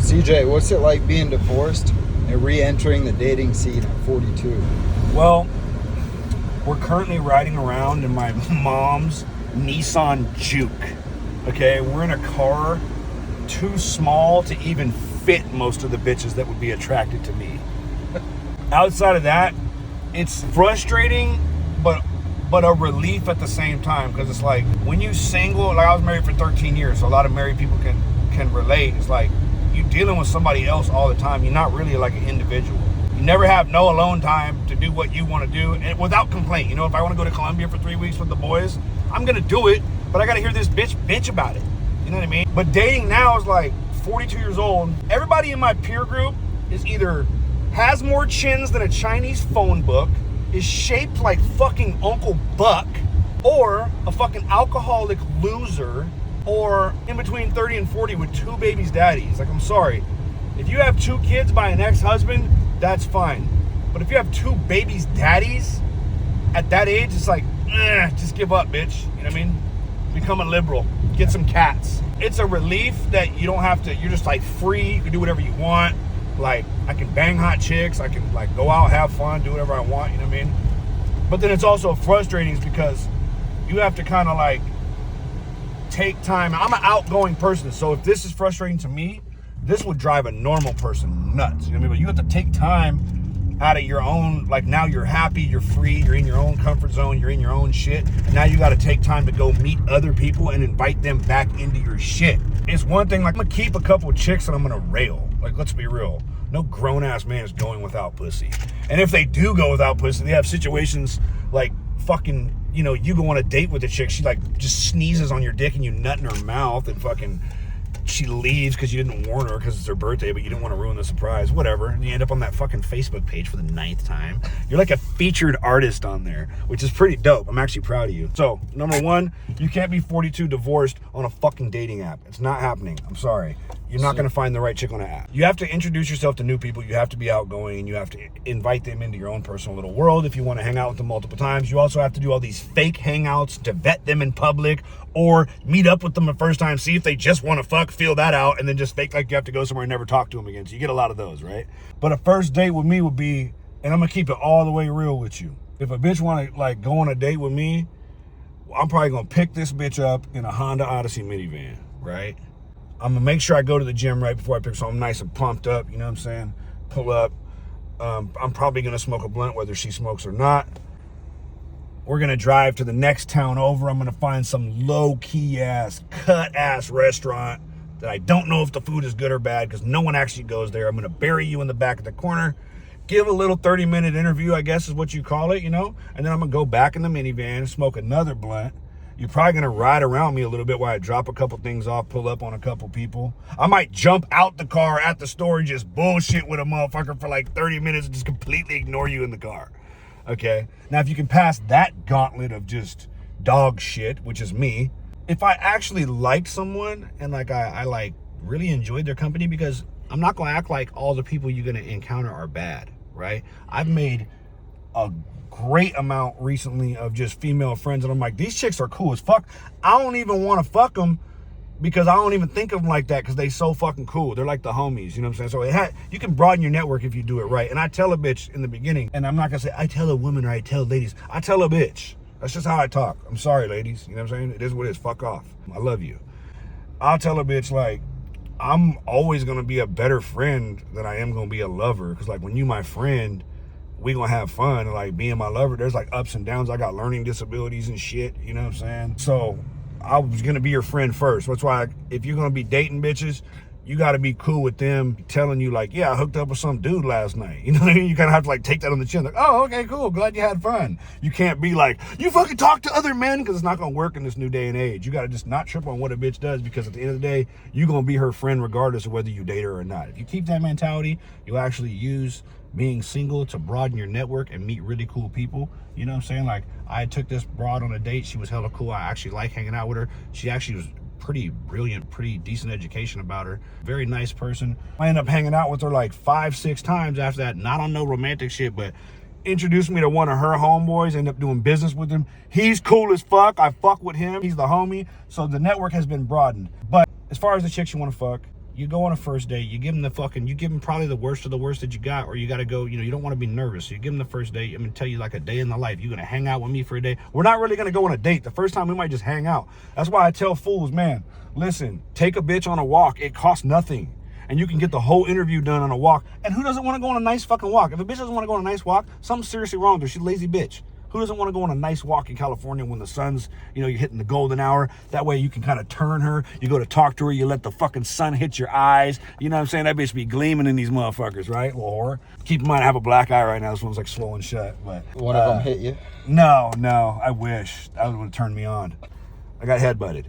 CJ, what's it like being divorced and re-entering the dating scene at 42? Well, we're currently riding around in my mom's Nissan Juke. Okay, we're in a car too small to even fit most of the bitches that would be attracted to me. Outside of that, it's frustrating, but a relief at the same time, because it's like when you single, like I was married for 13 years, so a lot of married people can relate. It's like you dealing with somebody else all the time. You're not really like an individual. You never have no alone time to do what you want to do, and without complaint. You know, if I want to go to Colombia for 3 weeks with the boys, I'm gonna do it, but I gotta hear this bitch about it. You know what I mean? But dating now is like 42 years old. Everybody in my peer group is either has more chins than a Chinese phone book, is shaped like fucking Uncle Buck, or a fucking alcoholic loser, or in between 30 and 40 with 2 babies daddies. Like, I'm sorry. If you have 2 kids by an ex-husband, that's fine. But if you have 2 babies daddies at that age, it's like, just give up, bitch. You know what I mean? Become a liberal. Get some cats. It's a relief that you don't have to, you're just like free. You can do whatever you want. Like, I can bang hot chicks. I can like go out, have fun, do whatever I want. You know what I mean? But then it's also frustrating because you have to kind of like take time. I'm an outgoing person. So if this is frustrating to me, this would drive a normal person nuts. You know what I mean? But you have to take time out of your own, like now you're happy, you're free, you're in your own comfort zone, you're in your own shit. Now you got to take time to go meet other people and invite them back into your shit. It's one thing, like I'm gonna keep a couple of chicks and I'm gonna rail. Like, let's be real. No grown ass man is going without pussy. And if they do go without pussy, they have situations like fucking, you know, you go on a date with a chick, she like just sneezes on your dick and you nut in her mouth and fucking she leaves because you didn't warn her because it's her birthday, but you didn't want to ruin the surprise, whatever. And you end up on that fucking Facebook page for the 9th time. You're like a featured artist on there, which is pretty dope. I'm actually proud of you. So, number 1, you can't be 42 divorced on a fucking dating app. It's not happening. I'm sorry. You're not going to find the right chick on an app. You have to introduce yourself to new people. You have to be outgoing. You have to invite them into your own personal little world if you want to hang out with them multiple times. You also have to do all these fake hangouts to vet them in public or meet up with them the first time, see if they just want to fuck, feel that out, and then just fake like you have to go somewhere and never talk to them again. So you get a lot of those, right? But a first date with me would be, and I'm going to keep it all the way real with you. If a bitch want to like go on a date with me, I'm probably going to pick this bitch up in a Honda Odyssey minivan, right? I'm gonna make sure I go to the gym right before I pick, so I'm nice and pumped up, you know what I'm saying? Pull up. I'm probably gonna smoke a blunt whether she smokes or not. We're gonna drive to the next town over. I'm gonna find some low-key ass, cut-ass restaurant that I don't know if the food is good or bad because no one actually goes there. I'm gonna bury you in the back of the corner, give a little 30-minute interview, I guess is what you call it, you know? And then I'm gonna go back in the minivan, smoke another blunt. You're probably going to ride around me a little bit while I drop a couple things off, pull up on a couple people. I might jump out the car at the store and just bullshit with a motherfucker for like 30 minutes and just completely ignore you in the car. Okay? Now, if you can pass that gauntlet of just dog shit, which is me, if I actually like someone and like I like really enjoyed their company, because I'm not going to act like all the people you're going to encounter are bad, right? I've made a great amount recently of just female friends, and I'm like, these chicks are cool as fuck. I don't even want to fuck them because I don't even think of them like that because they so fucking cool. They're like the homies, you know what I'm saying? So you can broaden your network if you do it right. And I tell a bitch in the beginning, and I'm not gonna say I tell a woman or I tell ladies, I tell a bitch. That's just how I talk. I'm sorry, ladies, you know what I'm saying? It is what it is. Fuck off. I love you. I'll tell a bitch like, I'm always gonna be a better friend than I am gonna be a lover, because like when you my friend, we gonna have fun. And like being my lover, there's like ups and downs. I got learning disabilities and shit, you know what I'm saying? So I was gonna be your friend first. That's why if you're gonna be dating bitches, you gotta be cool with them telling you like, yeah, I hooked up with some dude last night. You know what I mean? You kind of have to like take that on the chin. Like, oh, okay, cool. Glad you had fun. You can't be like, you fucking talk to other men, because it's not gonna work in this new day and age. You gotta just not trip on what a bitch does, because at the end of the day, you're gonna be her friend regardless of whether you date her or not. If you keep that mentality, you'll actually use being single to broaden your network and meet really cool people. You know what I'm saying? Like, I took this broad on a date. She was hella cool. I actually like hanging out with her. She actually was pretty brilliant, pretty decent education about her. Very nice person. I ended up hanging out with her like 5-6 times after that. Not on no romantic shit, but introduced me to one of her homeboys. Ended up doing business with him. He's cool as fuck. I fuck with him. He's the homie. So the network has been broadened. But as far as the chicks you want to fuck, you go on a first date, you give them probably the worst of the worst that you got, or you got to go, you don't want to be nervous. So you give them the first date. I'm going to tell you like a day in the life. You're going to hang out with me for a day. We're not really going to go on a date. The first time we might just hang out. That's why I tell fools, man, listen, take a bitch on a walk. It costs nothing. And you can get the whole interview done on a walk. And who doesn't want to go on a nice fucking walk? If a bitch doesn't want to go on a nice walk, something's seriously wrong with her. She's a lazy bitch. Who doesn't want to go on a nice walk in California when the sun's, you're hitting the golden hour? That way you can kind of turn her. You go to talk to her. You let the fucking sun hit your eyes. You know what I'm saying? That bitch be gleaming in these motherfuckers, right? Little whore. Keep in mind, I have a black eye right now. This one's like swollen shut. But One of them hit you? No. I wish. That would have turned me on. I got headbutted.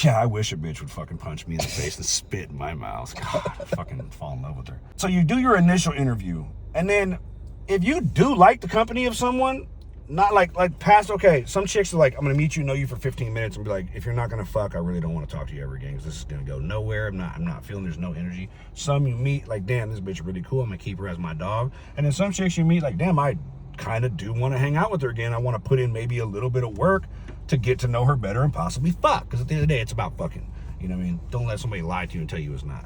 Yeah, I wish a bitch would fucking punch me in the face and spit in my mouth. God, I'd fucking fall in love with her. So you do your initial interview, and then if you do like the company of someone, not like past, okay, some chicks are like, I'm gonna meet you, know you for 15 minutes, and be like, if you're not gonna fuck, I really don't want to talk to you ever again, because this is gonna go nowhere. I'm not feeling there's no energy. Some you meet like, damn, this bitch is really cool, I'm gonna keep her as my dog. And then some chicks you meet like, damn, I kind of do want to hang out with her again. I want to put in maybe a little bit of work to get to know her better and possibly fuck, because at the end of the day, it's about fucking. You know what I mean? Don't let somebody lie to you and tell you it's not.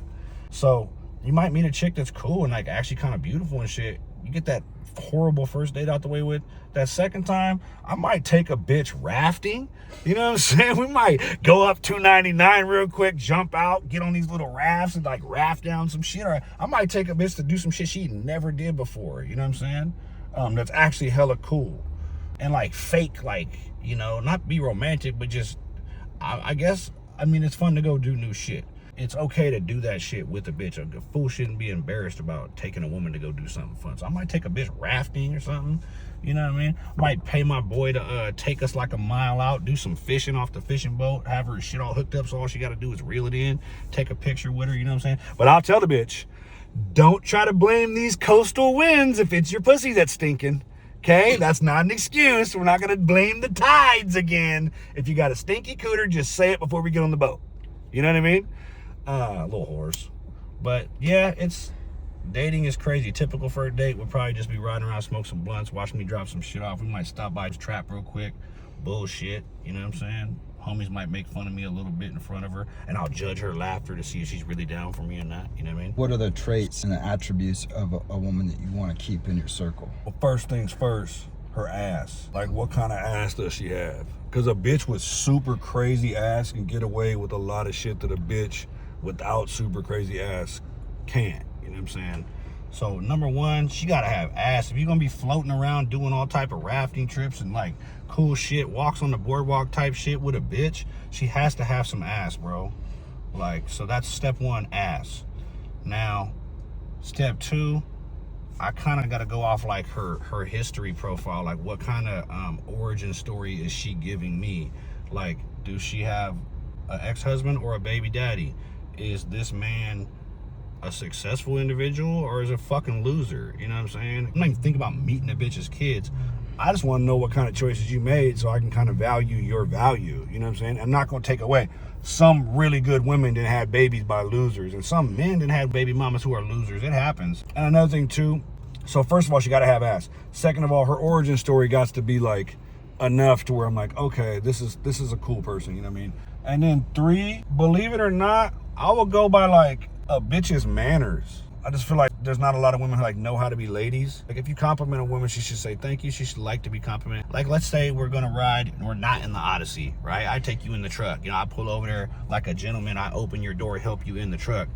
So you might meet a chick that's cool and like actually kind of beautiful and shit. You get that horrible first date out the way with. That second time, I might take a bitch rafting. You know what I'm saying? We might go up 299 real quick, jump out, get on these little rafts and like raft down some shit. Or I might take a bitch to do some shit she never did before. You know what I'm saying? That's actually hella cool. And like fake, like, not be romantic, but just, I guess, it's fun to go do new shit. It's okay to do that shit with a bitch. A fool shouldn't be embarrassed about taking a woman to go do something fun. So I might take a bitch rafting or something. You know what I mean? Might pay my boy to take us like a mile out, do some fishing off the fishing boat, have her shit all hooked up, so all she got to do is reel it in, take a picture with her, you know what I'm saying? But I'll tell the bitch, don't try to blame these coastal winds if it's your pussy that's stinking. Okay, that's not an excuse. We're not going to blame the tides again. If you got a stinky cooter, just say it before we get on the boat. You know what I mean? Little horse. But yeah, dating is crazy. Typical for a date would probably just be riding around, smoke some blunts, watch me drop some shit off. We might stop by the trap real quick. Bullshit. You know what I'm saying? Homies might make fun of me a little bit in front of her, and I'll judge her laughter to see if she's really down for me or not. You know what I mean? What are the traits and the attributes of a woman that you want to keep in your circle? Well, first things first, her ass. Like, what kind of ass does she have? Because a bitch with super crazy ass can get away with a lot of shit that a bitch without super crazy ass can't. You know what I'm saying? So number one, she gotta have ass. If you're gonna be floating around doing all type of rafting trips and like cool shit, walks on the boardwalk type shit with a bitch, she has to have some ass, bro. Like, so that's step one, ass. Now, step two, I kind of got to go off like her history profile. Like, what kind of origin story is she giving me? Like, do she have an ex-husband or a baby daddy? Is this man a successful individual or is a fucking loser? You know what I'm saying? I'm not even thinking about meeting a bitch's kids. I just want to know what kind of choices you made so I can kind of value your value. You know what I'm saying? I'm not going to take away. Some really good women didn't have babies by losers, and some men didn't have baby mamas who are losers. It happens. And another thing too, so first of all, she got to have ass. Second of all, her origin story got to be like enough to where I'm like, okay, this is a cool person. You know what I mean? And then three, believe it or not, I will go by like a bitch's manners. I just feel like there's not a lot of women who like know how to be ladies. Like, if you compliment a woman, she should say thank you. She should like to be complimented. Like, let's say we're gonna ride and we're not in the Odyssey, right? I take you in the truck. I pull over there like a gentleman. I open your door, help you in the truck.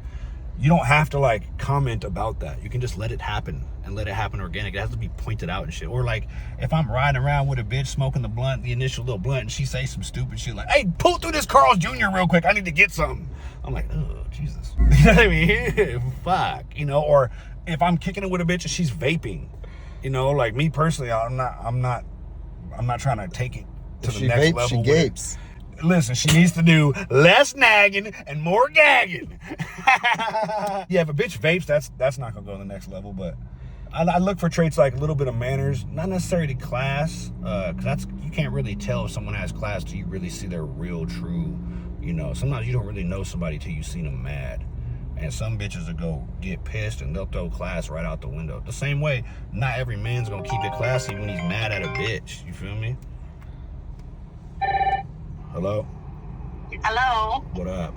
You don't have to like comment about that. You can just let it happen and let it happen organic. It has to be pointed out and shit. Or like, if I'm riding around with a bitch smoking the initial little blunt, and she says some stupid shit like, hey, pull through this Carl's Jr. real quick, I need to get something. I'm like, oh, Jesus. You know what I mean? Fuck. Or if I'm kicking it with a bitch and she's vaping, like me personally, I'm not trying to take it to the next level. She gapes. Listen, she needs to do less nagging and more gagging. Yeah, if a bitch vapes, that's not gonna go to the next level. But I look for traits like a little bit of manners, not necessarily class, because you can't really tell if someone has class till you really see their real true. Sometimes you don't really know somebody till you see them mad. And some bitches will go get pissed and they'll throw class right out the window. The same way, not every man's gonna keep it classy when he's mad at a bitch. You feel me? Hello? Hello? What up?